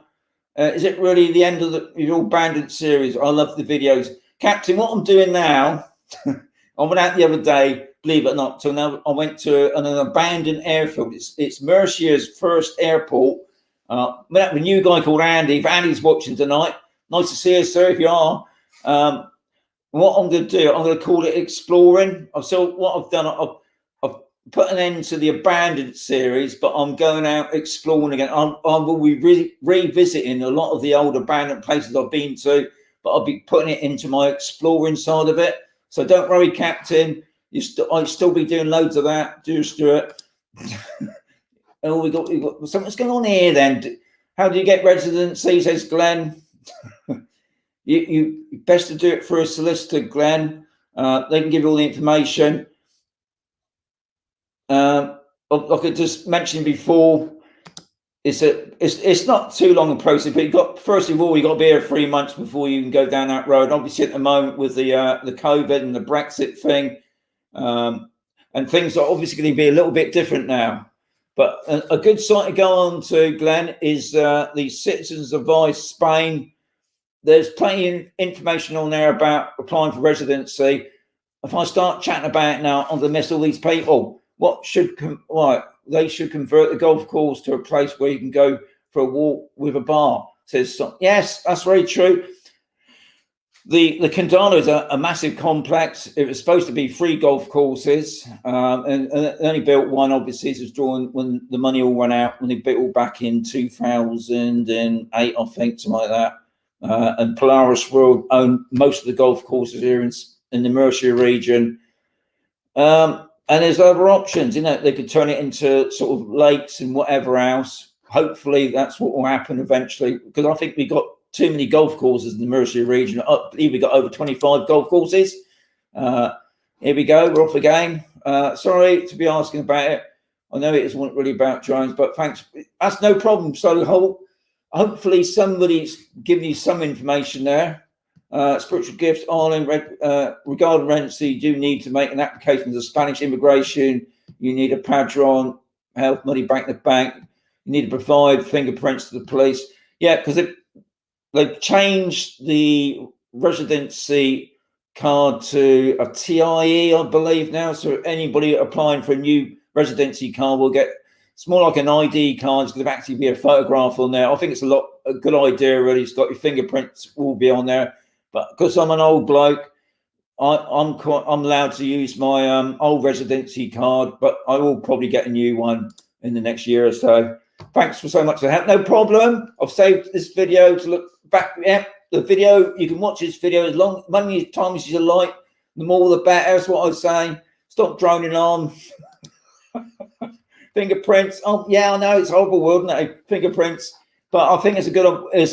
Is it really the end of your bandit series? I love the videos. Captain, what I'm doing now, I went out the other day, believe it or not. So now I went to an abandoned airfield. It's Mercia's first airport. Met up with a new guy called Andy. If Andy's watching tonight, nice to see you, sir, if you are. What I'm going to do, I'm going to call it exploring. So what I've done, I've put an end to the abandoned series, but I'm going out exploring again. I will be revisiting a lot of the old abandoned places I've been to, but I'll be putting it into my exploring side of it. So don't worry, Captain. I'll still be doing loads of that. Do Stuart. Oh, we got something's going on here then. How do you get residency? Says Glenn. You best to do it for a solicitor, Glenn. They can give you all the information. Like I just mentioned before, it's not too long a process, but first of all, you got to be here 3 months before you can go down that road. Obviously, at the moment with the COVID and the Brexit thing, and things are obviously going to be a little bit different now. But a good site to go on to, Glenn, is the Citizens Advice Spain. There's plenty of information on there about applying for residency. If I start chatting about it now, I'm going to miss all these people. They should convert the golf course to a place where you can go for a walk with a bar. Says yes, that's very true. The Condano is a massive complex. It was supposed to be 3 golf courses, and they only built one. Obviously, it was drawn when the money all ran out, when they built all back in 2008, I think, something like that. And Polaris World own most of the golf courses here in the Mercia region. And there's other options, they could turn it into sort of lakes and whatever else. hopefully that's what will happen eventually, because I think we got too many golf courses in the Mercia region. I believe we got over 25 golf courses. Here we go, we're off again. Sorry to be asking about it. I know it isn't really about drones, but thanks. That's no problem. So hopefully somebody's giving you some information there. Spiritual gifts, Ireland, regarding residency, you do need to make an application to Spanish immigration. You need a padron, health, money back in the bank. You need to provide fingerprints to the police. Yeah, because they've changed the residency card to a TIE, I believe now. So anybody applying for a new residency card will get, it's more like an ID card. It's going to actually be a photograph on there. I think it's a good idea, really. It's got your fingerprints will be on there. But because I'm an old bloke, I'm allowed to use my old residency card, but I will probably get a new one in the next year or so. Thanks for so much for help. No problem. I've saved this video to look back. Yeah, the video, you can watch this video as many times as you like. The more the better. That's what I was saying. Stop droning on. Fingerprints. Oh yeah, I know it's a horrible word, isn't it? Fingerprints. But I think it's a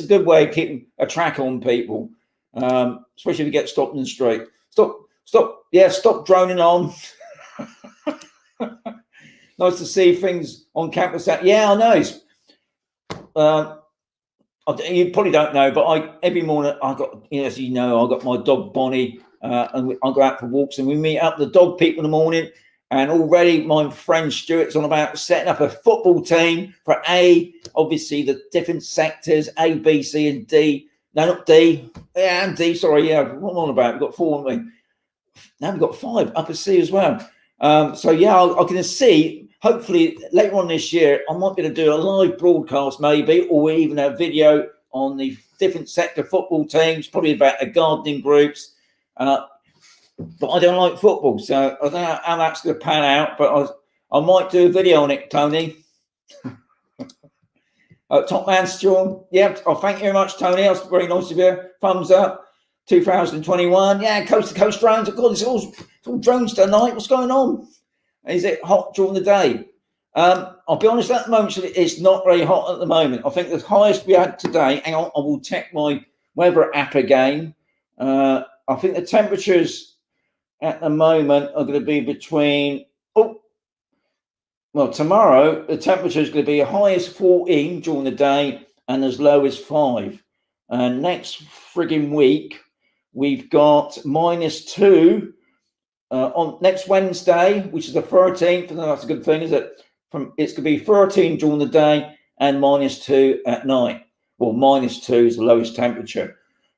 good way of keeping a track on people. Especially if you get stopped in the street. Stop droning on. Nice to see things on campus. Yeah, I know. You probably don't know, but every morning I got, as you know, I got my dog Bonnie, and I go out for walks, and we meet up the dog people in the morning. And already my friend Stuart's on about setting up a football team for obviously the different sectors, A, B, C, and D. No, not D. Yeah, and D. Sorry, yeah. What am I on about? We've got 4, haven't we? Now we've got 5 upper C as well. So yeah, I can see. Hopefully later on this year, I might be able to do a live broadcast, maybe, or even a video on the different sector football teams, probably about the gardening groups. But I don't like football, so I don't know how that's going to pan out. But I might do a video on it, Tony. Top man, Storm. Yeah, thank you very much, Tony. That's very nice of you. Thumbs up. 2021. Yeah, coast to coast drones. Of course, it's all drones tonight. What's going on? Is it hot during the day? I'll be honest, at the moment, it's not very hot at the moment. I think the highest we had today, hang on, I will check my weather app again. I think the temperatures at the moment are going to be between, tomorrow the temperature is going to be as high as 14 during the day and as low as 5. And next frigging week, we've got -2 on next Wednesday, which is the 13th. And that's a good thing, is it? It's going to be 13 during the day and -2 at night. Well, -2 is the lowest temperature.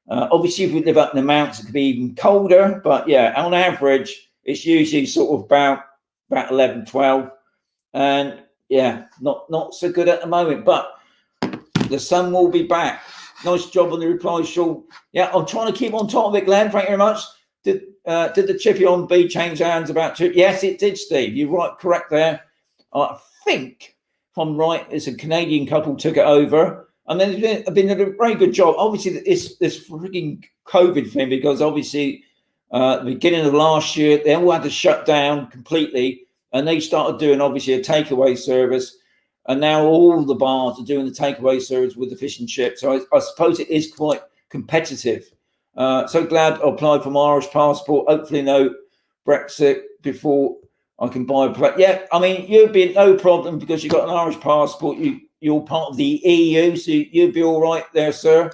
Obviously, if we live up in the mountains, it could be even colder. But yeah, on average, it's usually sort of about 11, 12. And yeah, not so good at the moment. But the sun will be back. Nice job on the reply, Sean. Yeah, I'm trying to keep on top of it, Glenn. Thank you very much. Did the chippy on B change hands about 2? Yes, it did, Steve. You're right, correct there. I think, if I'm right, it's a Canadian couple took it over. And then it's been a very good job. Obviously, it's this freaking COVID thing, because obviously, the beginning of last year, they all had to shut down completely. And they started doing, obviously, a takeaway service. And now all the bars are doing the takeaway service with the fish and chips. So I suppose it is quite competitive. So glad I applied for my Irish passport. Hopefully no Brexit before I can buy a plane. Yeah, I mean, you'd be no problem because you've got an Irish passport. You're part of the EU, so you'd be all right there, sir.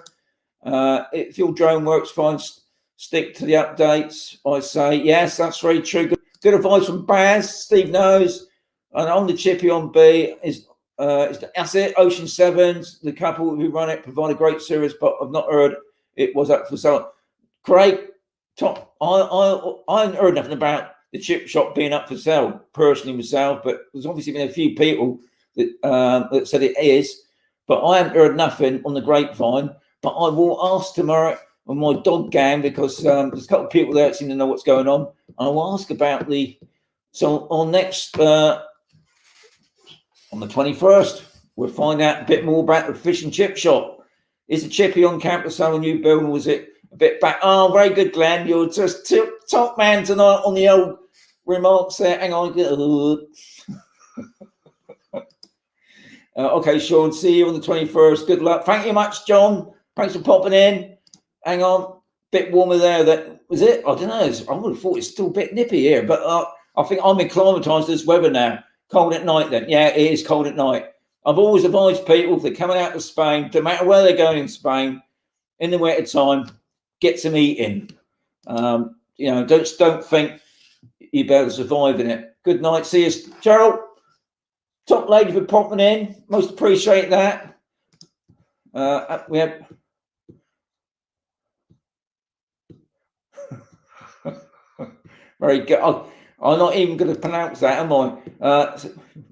If your drone works fine, stick to the updates. I say, yes, that's very true. Good advice from Baz. Steve knows. And on the chippy on B that's it. Ocean Sevens, the couple who run it, provide a great service, but I've not heard it was up for sale. Craig, top. I haven't heard nothing about the chip shop being up for sale personally myself, but there's obviously been a few people that said it is, but I haven't heard nothing on the grapevine. But I will ask tomorrow on my dog gang, because there's a couple of people there that seem to know what's going on. I will ask about on next on the 21st, we'll find out a bit more about the fish and chip shop. Is the chippy on campus on a new building? Was it a bit back? Oh, very good, Glenn. You're just top man tonight on the old remarks there. Hang on. Okay, Sean, see you on the 21st. Good luck. Thank you much, John. Thanks for popping in. Hang on. Bit warmer there. That was it. I don't know. I would have thought it's still a bit nippy here, but I think I'm acclimatized to this weather now. Cold at night then. Yeah, it is cold at night. I've always advised people, if they're coming out of Spain, no matter where they're going in Spain, in the winter time, get some eating. Don't think you'll be able to survive in it. Good night. See you, Gerald. Top lady for popping in. Most appreciate that. We have... Very good. I'm not even going to pronounce that, am I?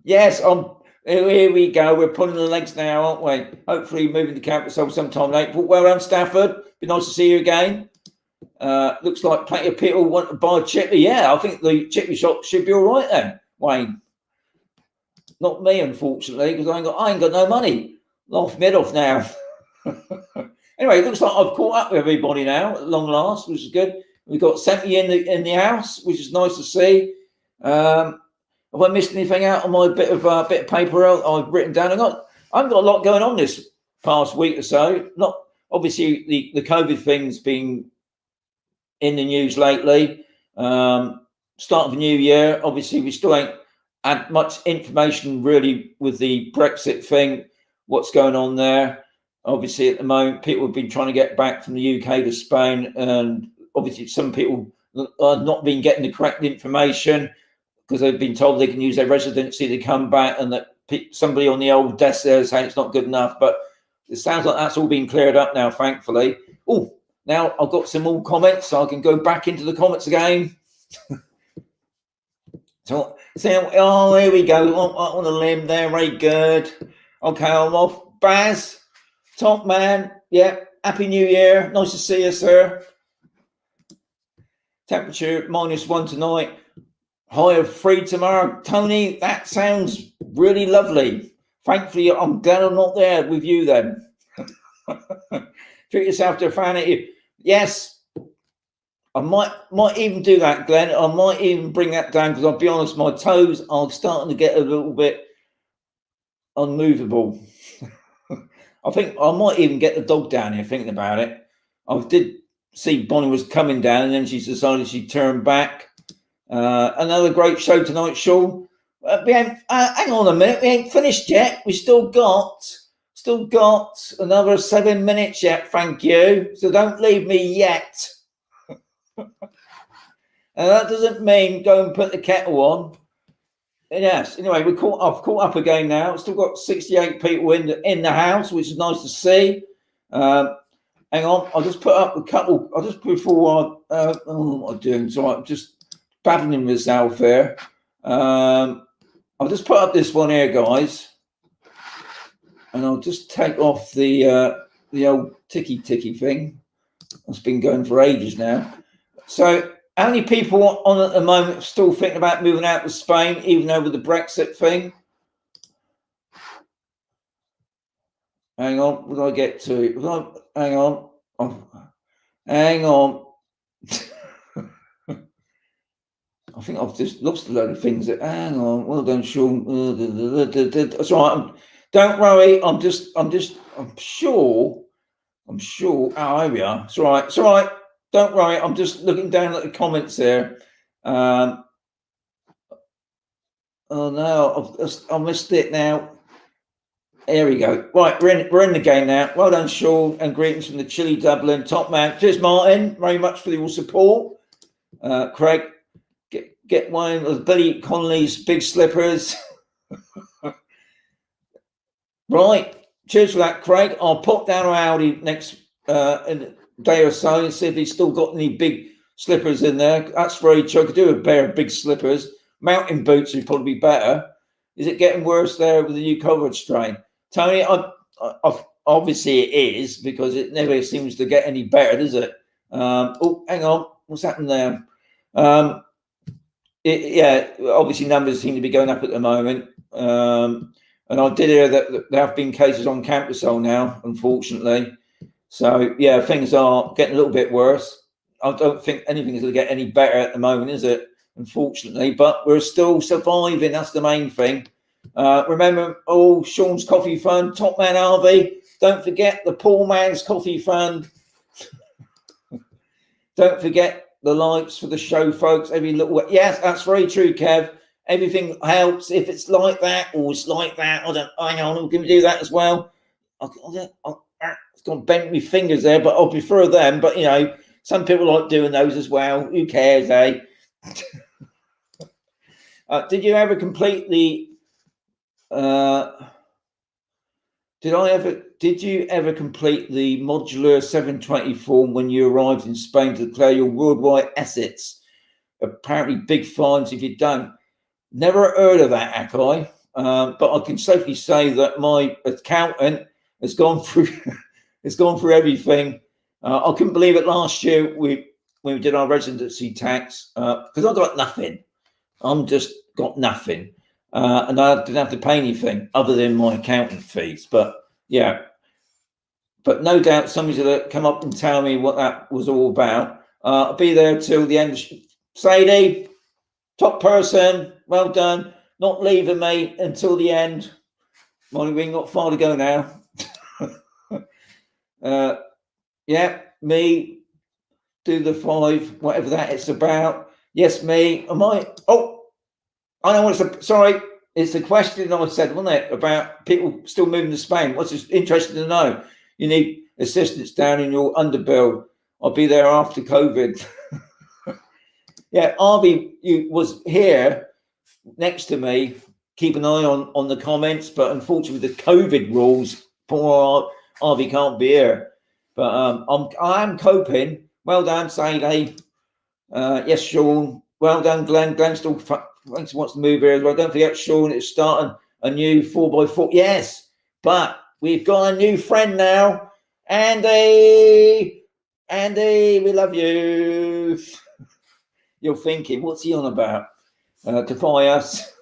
Yes, here we go. We're pulling the legs now, aren't we? Hopefully moving to Campbell sometime in April. Well done, Stafford. Be nice to see you again. Looks like plenty of people want to buy chippy. Yeah, I think the chippy shop should be all right then, Wayne. Not me, unfortunately, because I ain't got no money. Laugh mid off now. Anyway, it looks like I've caught up with everybody now at long last, which is good. We've got Senti in the house, which is nice to see. Have I missed anything out on my bit of paper I've written down? I've got a lot going on this past week or so. Not obviously the COVID thing's been in the news lately. Start of the new year. Obviously, we still ain't had much information really with the Brexit thing. What's going on there? Obviously, at the moment, people have been trying to get back from the UK to Spain, and obviously, some people are not been getting the correct information because they've been told they can use their residency to come back, and that somebody on the old desk there is saying it's not good enough. But it sounds like that's all been cleared up now, thankfully. Oh, now I've got some more comments, so I can go back into the comments again. So, here we go. On a limb there, very good. Okay, I'm off. Baz, top man. Yeah, happy New Year. Nice to see you, sir. Temperature -1 tonight. High of 3 tomorrow. Tony, that sounds really lovely. Thankfully, I'm glad I'm not there with you then. Treat yourself to a fan at you. Yes. I might even do that, Glenn. I might even bring that down because I'll be honest, my toes are starting to get a little bit unmovable. I think I might even get the dog down here thinking about it. I did see Bonnie was coming down and then she's decided she'd turn back. Another great show tonight, Sean. Hang on a minute, we ain't finished yet. We still got another 7 minutes yet, thank you. So don't leave me yet. And that doesn't mean go and put the kettle on. Yes. Anyway, I've caught up again now. Still got 68 people in the house, which is nice to see. Hang on, I'll just put up a couple. I'll just before what am I doing? So I'm just battling myself here. I'll just put up this one here, guys, and I'll just take off the old ticky thing. It's been going for ages now. So, how many people on at the moment still thinking about moving out to Spain, even though with the Brexit thing? Hang on, what did I get to? Hang on. Oh, hang on. I think I've just lost a load of things. Hang on. Well done, Sean. That's all right. Don't worry. I'm sure. Oh, here we are. It's all right. It's all right. Don't worry. I'm just looking down at the comments there. Oh no, I missed it now. There we go. Right, we're in the game now. Well done, Sean, and greetings from the chilly Dublin. Top man. Cheers, Martin. Very much for your support. Craig, get one of Billy Connolly's big slippers. Right. Cheers for that, Craig. I'll pop down to Aldi next in a day or so and see if he's still got any big slippers in there. That's very true. I could do a pair of big slippers. Mountain boots would probably be better. Is it getting worse there with the new COVID strain? Tony, obviously it is because it never seems to get any better, does it? Oh, hang on. What's happened there? Obviously numbers seem to be going up at the moment. And I did hear that there have been cases on Campusol now, unfortunately. So, yeah, things are getting a little bit worse. I don't think anything is going to get any better at the moment, is it? Unfortunately. But we're still surviving. That's the main thing. Remember, Sean's Coffee Fund, Top Man Harvey. Don't forget the Poor Man's Coffee Fund. Don't forget the lights for the show, folks. Every little, yes, that's very true, Kev. Everything helps if it's like that or it's like that. I know I'm going to do that as well. It's gone bent my fingers there, but I'll prefer them. But you know, some people like doing those as well. Who cares, eh? Did you ever complete the? Did you ever complete the modular 720 form when you arrived in Spain to declare your worldwide assets? Apparently, big fines if you don't. Never heard of that, Akai. But I can safely say that my accountant has gone through. It's gone through everything. I couldn't believe it last year when we did our residency tax because I got nothing. I'm just got nothing. And I didn't have to pay anything other than my accountant fees. But yeah, but no doubt somebody's going to come up and tell me what that was all about. I'll be there till the end. Sadie, top person, well done. Not leaving me until the end. Mind we ain't got far to go now. Yeah, me, do the 5, whatever that it's about. Yes, me. Am I? Oh, I know what it's. Sorry, it's the question I said, wasn't it, about people still moving to Spain? What's interesting to know? You need assistance down in your underbill. I'll be there after COVID. Yeah, Harvey, you was here next to me. Keep an eye on the comments, but unfortunately, with the COVID rules, poor Harvey can't be here. But I'm coping. Well done, Sadie. Yes, Sean. Well done, Glenn. Glenn still wants to move here as well. Don't forget, Sean is starting a new 4x4. Yes, but we've got a new friend now. Andy, we love you. You're thinking, what's he on about? To buy us.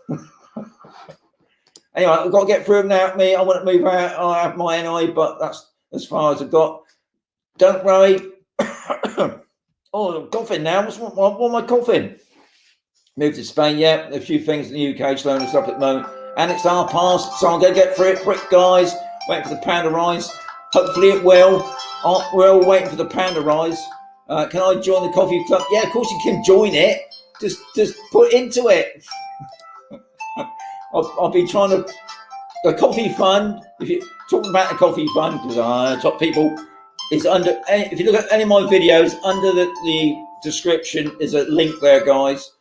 Anyway, I've got to get through them now. Me, I want to move out. I have my NI, but that's as far as I've got. Don't worry. Oh, I'm coughing now. What am I coughing? Moved to Spain, yeah. A few things in the UK slowing us up at the moment. And it's our past, so I'm going to get through it quick, guys. Waiting for the pound to rise. Hopefully it will. We're all waiting for the pound to rise. Can I join the coffee club? Yeah, of course you can join it. Just put into it. I'll be trying to... The coffee fund, if you're talking about the coffee fund, because top people... It's under. If you look at any of my videos, under the description is a link there, guys.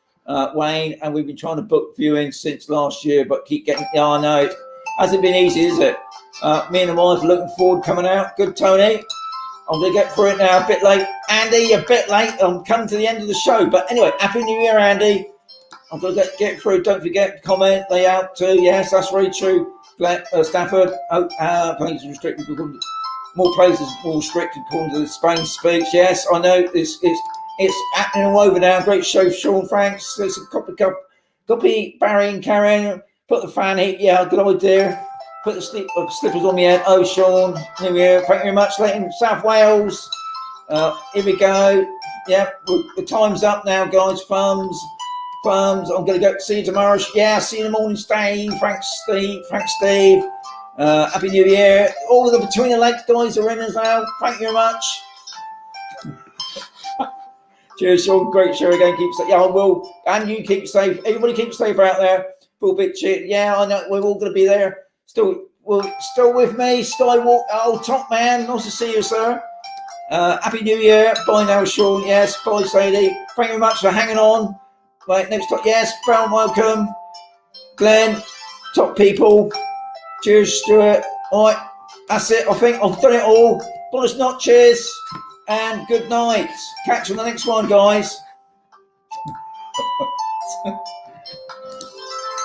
Wayne, and we've been trying to book viewings since last year, but keep getting. Yeah, I know it hasn't been easy, is it? Me and the wife are looking forward to coming out. Good, Tony. I'm gonna get through it now. A bit late, Andy. A bit late. I'm coming to the end of the show, but anyway, Happy New Year, Andy. I'm gonna get through. Don't forget, comment. They out too. Yes, that's very true. Stafford. Places restricted. More places more restricted according to the Spain speech. Yes, I know it's happening all over now. Great show, Sean. Thanks. There's a copy Barry and Karen. Put the fan heat. Yeah, good idea. Put the slippers on my head. Oh, Sean. New Year. Thank you very much. Leighton, South Wales. Here we go. Yeah, the time's up now, guys. Thumbs. I'm going to go see you tomorrow. Yeah, see you in the morning, Steve. Thanks, Steve. Happy New Year. All the Between the Lakes guys are in as well. Thank you very much. Cheers, Sean. Great show again. Keep safe. Yeah, I will. And you keep safe. Everybody keep safe out there. Full bit cheer. Yeah, I know. We're all going to be there. Still with me. Skywalk. Oh, top man. Nice to see you, sir. Happy New Year. Bye now, Sean. Yes. Bye, Sadie. Thank you very much for hanging on. Right, next time. Yes. Brown, welcome. Glenn. Top people. Cheers, Stuart. All right, that's it. I think I've done it all. Buenas noches and good night. Catch you on the next one, guys.